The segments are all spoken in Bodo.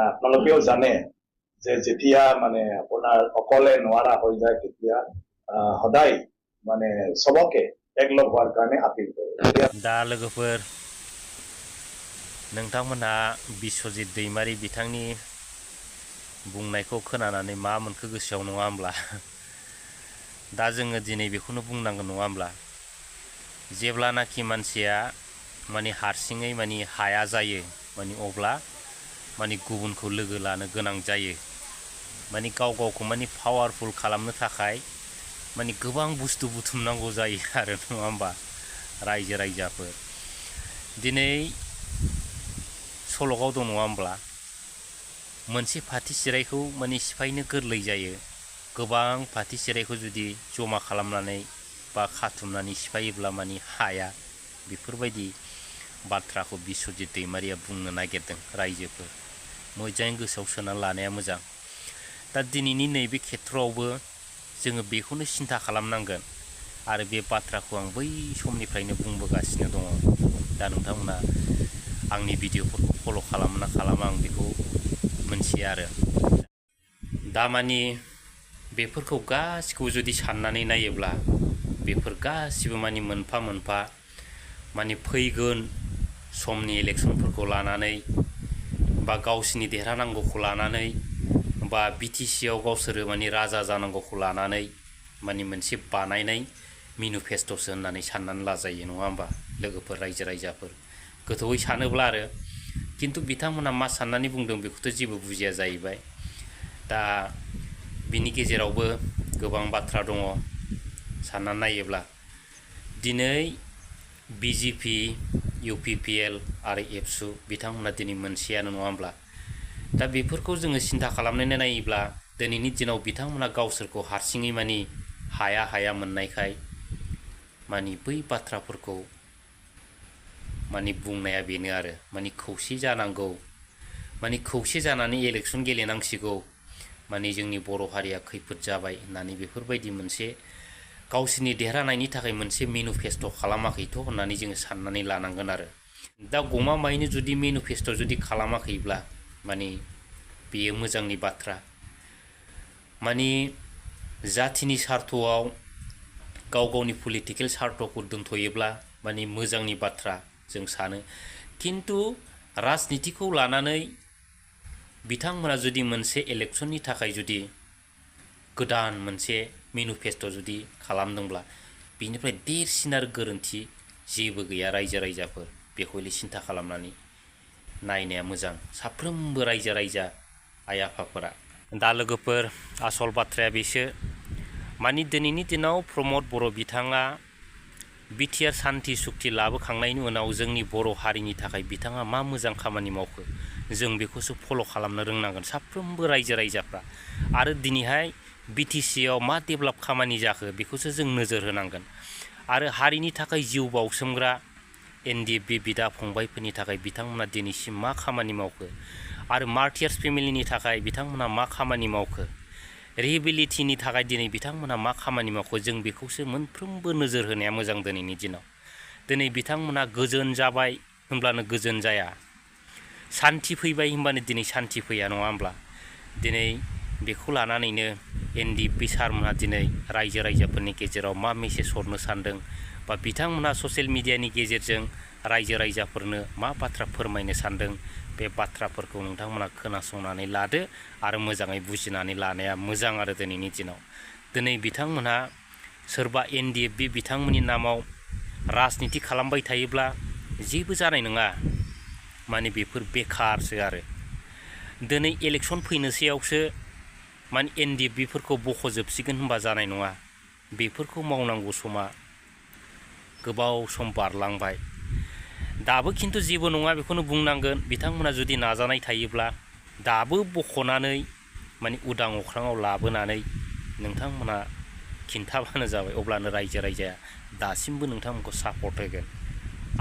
আপোনালোকেও জানে যে যেতিয়া মানে আপোনাৰ অকলে নোৱাৰা হৈ যায় তেতিয়া সদায় মানে সবকে একলগ হোৱাৰ কাৰণে আপিল কৰে। दा लोगोफोर नोंथांमोनहा बिश्वजित दैमारि बिथांनि बुंनायखौ खोनानानै मा मोनखो गोसोआव नङा होमब्ला? दा जोङो दिनै बेखौनो बुंनांगोन नङा होमब्ला? जेब्लानाखि मानसिया माने हारसिङै माने हाया जायो माने अब्ला माने गुबुनखौ लोगो लानो गोनां जायो। माने गाव गावखौ माने पावारफुल खालामनो थाखाय माने गोबां बुस्थु बुथुमनांगौ जायो आरो नङा होमबा रायजो राजाफोर। दिनै सल'आव दं नङा होमब्ला? मोनसे फाथि सिरायखौ माने सिफायनो गोरलै जायो। गोबां फाथि सिरायखौ जुदि जमा खालामनानै बा खाथुमनानै सिफायोब्ला माने हाया। बेफोरबायदि बाथ्राखौ बिश्वजित दैमारिया बुंनो नागिरदों रायजोफोर। मोजाङै गोसोआव सोनानै लानाया मोजां। दा दिनैनि नैबे खेथ्रआवबो जोङो बेखौनो सिन्था खालामनांगोन आरो बे बाथ्राखौ आं बै समनिफ्रायनो बुंबोगासिनो दङ। दा नोंथांमोना आंनि भिडिअफोरखौ फल' खालामना खालामा आं बेखौ मोनथिया आरो दा मानि बेफोरखौ गासिखौबो जुदि साननानै नायोब्ला बेफोर गासिबो मानि मोनफा मोनफा मानि फैगोन समनि इलेक्सनफोरखौ लानानै बा गावसिनि देरहानांगौखौ लानानै बा बिटिसिआव गावसोरो मानि राजा जानांगौखौ लानानै मानि मोनसे बानायनाय मेनिफेस्ट'सो होननानै साननानै लाजायो नङा होमबा लोगोफोर रायजो राजाफोर गोथौयै सानोब्ला आरो खिन्थु बिथांमोना मा साननानै बुंदों बेखौथ' जेबो बुजिया जाहैबाय। दा बिनि गेजेरावबो गोबां बाथ्रा दङ साननानै नायोब्ला दिनै बिजेपि इउपिपिएल आरो एबसु बिथांमोना दिनै मोनसेयानो नङा होमब्ला? दा बेफोरखौ जोङो सिन्था खालामनानै नायोब्ला दिनैनि दिनाव बिथांमोना गावसोरखौ हारसिङै मानि हाया मोननायखाय मानि बै बाथ्राफोरखौ मानि बुंनाया बेनो आरो मानि खौसे जानांगौ मानि खौसे जानानै इलेक्सन गेलेनांसिगौ मानि जोंनि बर' हारिया खैफोद जाबाय होननानै बेफोरबायदि मोनसे गावसिनि देरहानायनि थाखाय मोनसे मेनिफेस्ट' खालामाखैथ' होननानै जोङो साननानै लानांगोन आरो दा गमामायैनो जुदि मेनिफेस्ट' जुदि खालामाखैब्ला मानि बेयो मोजांनि बाथ्रा। मानि जाथिनि सार्थआव गाव गावनि पलिटिकेल सार्थखौ दोनथ'योब्ला मानि मोजांनि बाथ्रा जों सानो खिन्थु राजनितिखौ लानानै बिथांमोना जुदि मोनसे इलेक्सननि थाखाय जुदि गोदान मोनसे मेनिफेस्ट' जुदि खालामदोंब्ला बेनिफ्राय देरसिन आरो गोरोन्थि जेबो गैया रायजो राजाफोर बेखौ सिन्था खालामनानै नायनाया मोजां साफ्रोमबो रायजा आइ आफाफोरा। दा लोगोफोर आसल बाथ्राया बेसो मानि दिनैनि दिनाव प्रमद बर' बिथाङा बिटिआर सान्थि सुक्ति लाबोखांनायनि उनाव जोंनि बर' हारिनि थाखाय बिथाङा मा मोजां खामानि मावखो जों बेखौसो फल' खालामनो रोंनांगोन साफ्रोमबो रायजो राजाफ्रा आरो दिनैहाय बिटिसिआव मा डेभेलप खामानि जाखो बेखौसो जों नोजोर होनांगोन आरो हारिनि थाखाय जिउ बाउसोमग्रा एनडिएफबि बिदा फंबायफोरनि थाखाय बिथांमोना दिनैसिम मा खामानि मावखो आरो मार्टियार्स फेमिलिनि थाखाय बिथांमोना मा खामानि मावखो रिहेबिलिटिनि थाखाय दिनै बिथांमोना मा खामानि मावखो जों बेखौसो मोनफ्रोमबो नोजोर होनाया मोजां दिनैनि दिनाव। दिनै बिथांमोना गोजोन जाबाय होनब्लानो गोजोन जाया सान्थि फैबाय होनबानो दिनै सान्थि फैया नङा होमब्ला? दिनै बेखौ लानानैनो एनडिएफबि सारमोनहा दिनै रायजो राजाफोरनि गेजेराव मा मेसेज हरनो सानदों बा बिथांमोना ससियेल मिडियानि गेजेरजों रायजो राजाफोरनो मा बाथ्रा फोरमायनो सानदों बे बाथ्राफोरखौ नोंथांमोना खोनासंनानै लादो आरो मोजाङै बुजिनानै लानाया मोजां आरो दिनैनि दिनाव। दिनै बिथांमोनहा सोरबा एनडिएफबि बिथांमोननि नामाव राजनिति खालामबाय थायोब्ला जेबो जानाय नङा माने बेफोर बेखारसो आरो दिनै इलेक्सन फैनोसैयावसो माने एनडिएफबिफोरखौ बख'जोबसिगोन होनबा जानाय नङा बेफोरखौ मावनांगौ समा गोबाव सम बारलांबाय दाबो खिन्थु जेबो नङा बेखौनो बुंनांगोन बिथांमोना जुदि नाजानाय थायोब्ला दाबो बख'नानै माने उदां अख्राङाव लाबोनानै नोंथांमोना खिन्थाबानो जाबाय अब्लानो रायजो राजाया दासिमबो नोंथांमोनखौ सापर्ट होगोन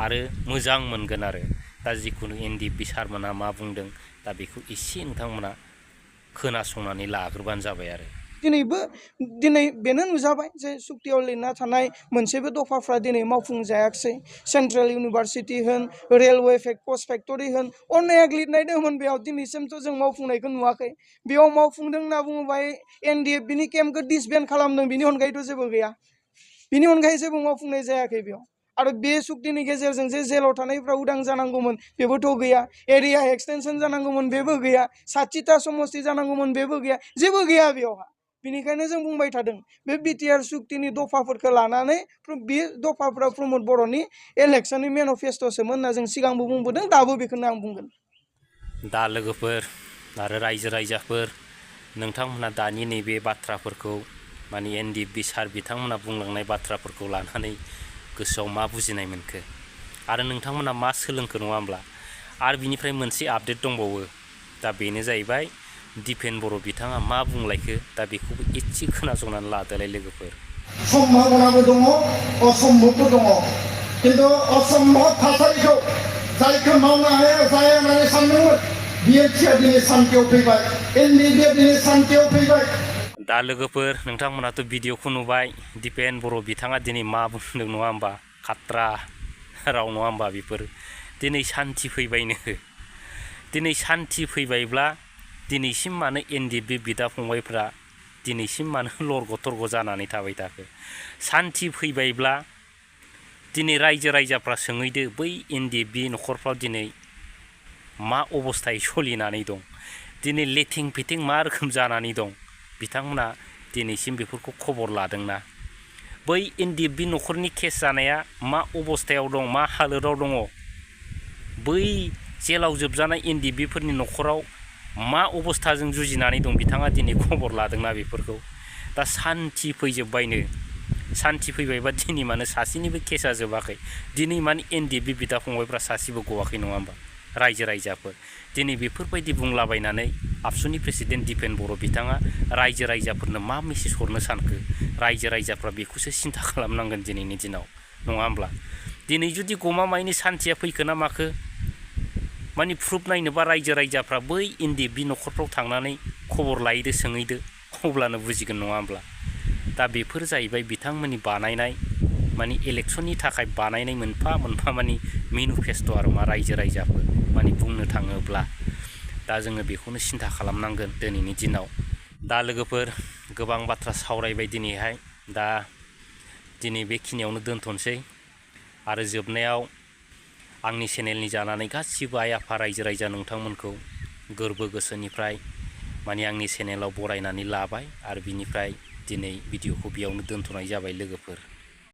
आरो मोजां मोनगोन आरो दा जिखुनु एनडिएफबि सारमोनहा मा बुंदों दा बेखौ एसे नोंथांमोना खोनासंनानै लाग्रोबानो जाबाय आरो दिनै बेनो नुजाबाय जे सुक्तियाव लिरना थानाय मोनसेबो दफाफ्रा दिनै मावफुंजायाखिसै सेन्ट्रेल इउनिभारसिटि होन रेलवे पस्ट फेक्टरि होन अनेक लिरनाय दंमोन बेयाव दिनैसिमथ' जों मावफुंनायखौ नुवाखै बेयाव मावफुंदों होनना बुङोबा NDFBनि केम्पखौ डिसबेन्ड खालामदों बिनि अनगायैथ' जेबो गैया बिनि अनगायै जेबो मावफुंनाय जायाखै बेयाव आरो बे सुक्तिनि गेजेरजों जे जेलाव थानायफ्रा उदां जानांगौमोन बेबोथ' गैया एरिया एक्सटेनसन जानांगौमोन बेबो गैया 60टा समस्ति जानांगौमोन बेबो गैया जेबो गैया बेयावहा बेनिखायनो जों बुंबाय थादों बे BTR सुक्तिनि दफाफोरखौ लानानै बे दफाफ्रा प्रमद बर'नि इलेक्सननि मेनिफेस्ट'सोमोन होनना जों सिगांबो बुंबोदों दाबो बेखौनो आं बुंगोन दा लोगोफोर आरो रायजो राजाफोर नोंथांमोना दानि नैबे बाथ्राफोरखौ माने NDFB सार बिथांमोना बुंलांनाय बाथ्राफोरखौ लानानै गोसोआव मा बुजिनाय मोनखो आरो नोंथांमोना मा सोलोंखो नङा होमब्ला आरो बिनिफ्राय मोनसे आपडेट दंबावो दा बेनो जाहैबाय दिपेन बर' बिथाङा मा बुंलायखो दा बेखौबो एसे खोनासंनानै लादोलाय लोगोफोर सम्भावनाबो दङ असम्भबबो दङ खिन्थु असम्भब थासारिखौ जायखौ मावनो हाया जाया होननानै सानदोंमोन BLC आ दिनै सान्थियाव फैबाय NDFB आ दिनै सान्थियाव फैबाय दा लोगोफोर नोंथांमोनाथ' भिडिअखौ नुबाय दिपेन बर' बिथाङा दिनै मा बुंदों नङा होमबा खाट्रा राव नङा होमबा बेफोर दिनै सान्थि फैबायनो दिनै सान्थि फैबायब्ला दिनैसिम मानो NDFB बिदा फंबायफ्रा दिनैसिम मानो लरग' थरग' जानानै थाबाय थाखो सान्थि फैबायब्ला दिनै रायजो राजाफ्रा सोंहैदो बै NDFB न'खरफ्राव दिनै मा अबस्थायै सोलिनानै दं दिनै लेथिं फिथिं मा रोखोम जानानै दं बिथांमोना दिनैसिम बेफोरखौ खबर लादोंना बै NDFB न'खरनि केस जानाया मा अबस्थायाव दं मा हालोदाव दङ बै जेलाव जोबजानाय NDFBफोरनि न'खराव मा अबस्थाजों जुजिनानै दं बिथाङा दिनै खबर लादोंना बेफोरखौ दा सान्थि फैजोब्बायनो सान्थि फैबायबा दिनै मानो सासेनिबो केसा जोबाखै दिनै माने NDFB बिदा फंबायफ्रा सासेबो गवाखै नङा होमबा रायजो राजाफोर दिनै बेफोरबायदि बुंलाबायनानै आबसुनि प्रेसिडेन्ट दिपेन बर' बिथाङा रायजो राजाफोरनो मा मेसेज हरनो सानखो रायजो राजाफ्रा बेखौसो सिन्था खालामनांगोन दिनैनि दिनाव नङा होमब्ला दिनै जुदि गमामायैनो सान्थिया फैखो ना माखो माने प्रुफ नायनोबा रायजो राजाफ्रा बै NDFB न'खरफ्राव थांनानै खबर लायदो सोंहैदो अब्लानो बुजिगोन नङा होमब्ला दा बेफोर जाहैबाय बिथांमोननि बानायनाय माने इलेक्सननि थाखाय बानायनाय मोनफा मोनफा माने मेनिफेस्ट' आरो मा रायजो राजाफोर माने बुंनो थाङोब्ला दा जोङो बेखौनो सिन्था खालामनांगोन दिनैनि दिनाव दा लोगोफोर गोबां बाथ्रा सावरायबाय दिनैहाय दा दिनै बेखिनियावनो दोनथ'नोसै आरो जोबनायाव आंनि चेनेलनि जानानै गासिबो आइ आफा रायजो राजा नोंथांमोनखौ गोरबो गोसोनिफ्राय माने आंनि चेनेलाव बरायनानै लाबाय आरो बिनिफ्राय दिनै भिडिअखौ बेयावनो दोनथ'नाय जाबाय लोगोफोर